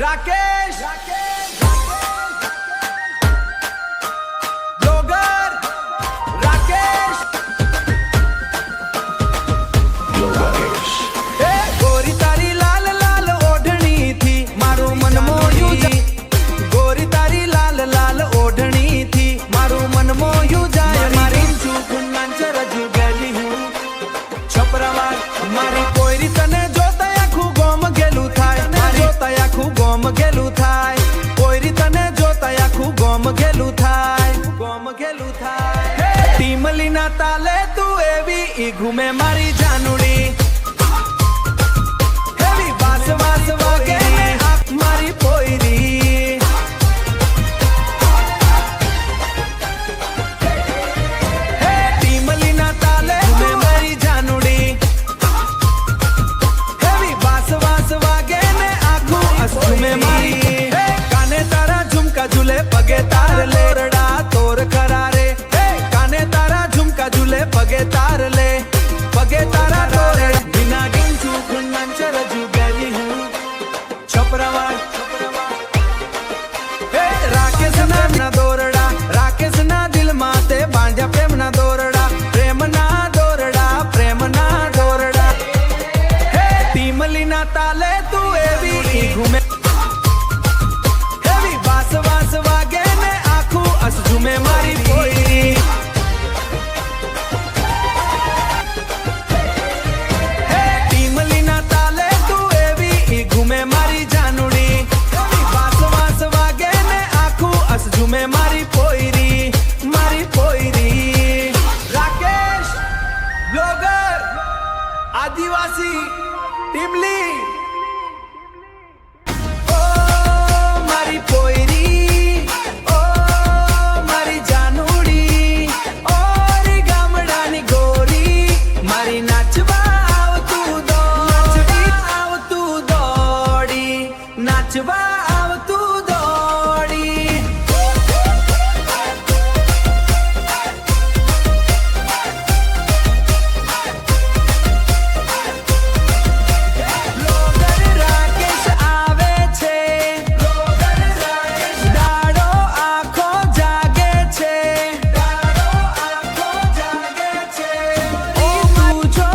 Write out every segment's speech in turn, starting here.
Rakesh blogger Rakesh ए गोरी तारी लाल लाल ओढ़नी थी मारू मन मोयू गोरी तारी लाल लाल ओढ़नी थी मारू मन मोयू जाए मारी चूकुनांचर जुगली हूँ छपरावार मारी कोयरी तने जोता आखू गोम गेलू थाय जोता आखू गोम गेलू थाय कोयरी तने जोता आखू गोम गेलू थाय टीम लीना ताले तू एवी ई घूमे मारी जानूड़ी हेवी बास बास वागे मारी पोयरी टीम लीना ताले घूमे मारी जानूड़ी हेवी बास बास वागे ने आखू असू में मारी काने तारा झुमका झूले पगे तार ले रड़ा तोर करारे काने तारा झुमका झूले पगे तार ले पगे तारा तोरे बिना गिंचू खुन्नंचर जुगली हूँ छपरावार राकेश ना दोरड़ा राकेश ना दिल माते बांधा प्रेम ना दोरड़ा प्रेम ना दोरड़ा प्रेम ना दोरड़ा टीम लीना ताले तू एवी ई घूमे हेवी बास बास वागे ने आखू अस झूमे मारी पोयरी टीम लीना ताले तू एवी ई घूमे मारी जानूड़ी हेवी बास बास वागे ने आखू अस झूमे मारी पोयरी राकेश ब्लॉगर आदिवासी टीमली ओ मारी पोयरी ओ मारी जानूड़ी ओ री गामडानी गोरी मारी नाचवा आव तू दौड़ी नाचवा आव तू दौड़ी ब्लॉगर राकेश आवे छे दाड़ो आँखो जागे छे ओ तुझो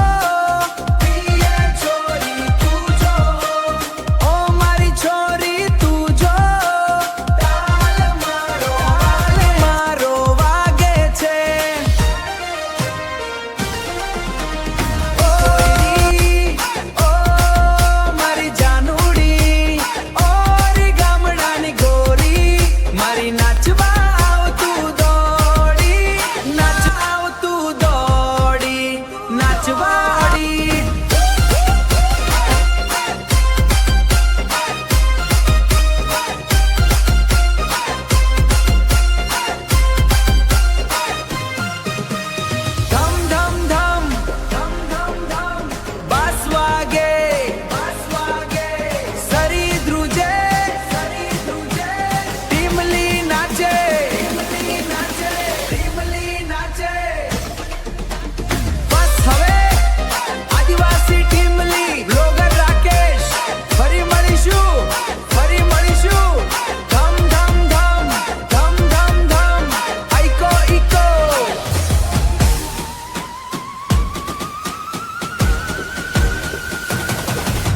प्रिय छोरी तुझो ओ मारी छोरी तुझो ताल मारो वागे छे ओ मारी जानूड़ी ओ री गामडानी गोरी मारी नाचवा आव तू दौड़ी नाचवाड़ी धम धम धम बास वागे सरी ध्रुजे टीमली नाचे बस हवे आदिवासी टीमली ब्लॉगर राकेश फरी મળીશું ધમ ધમ ધમ આઈકો ઈકો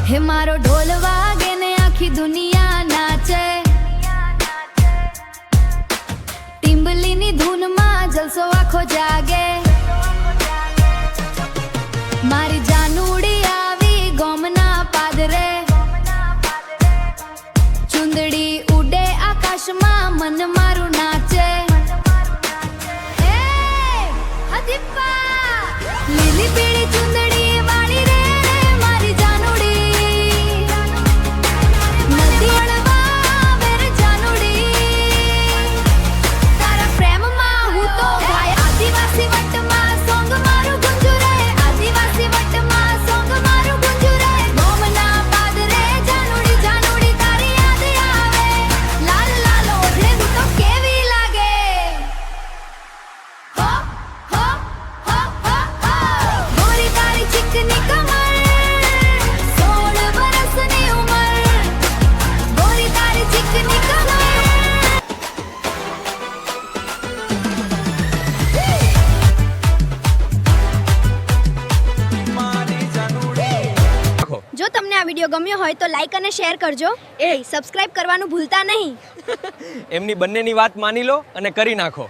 हे मारो ढोल वागे ने आखी दुनिया नाचे टिम्बली नी धून में जलसो आखो जागे मारी जानूड़ी आवी गोमना पादरे चुंदड़ी उडे आकाश में मन मारू नाचे ए हदीपा લીલી પીળી ચુંદડી વાળી રે મારી જાનુડી નદી અળવા વેર જાનુડી તારા પ્રેમમાં હું તો ગાય આદિવાસી તમને આ વિડીયો ગમ્યો હોય તો લાઈક અને શેર કરજો. સબસ્ક્રાઇબ કરવાનું ભૂલતા નહીં. એમની બંનેની વાત માની લો અને કરી નાખો.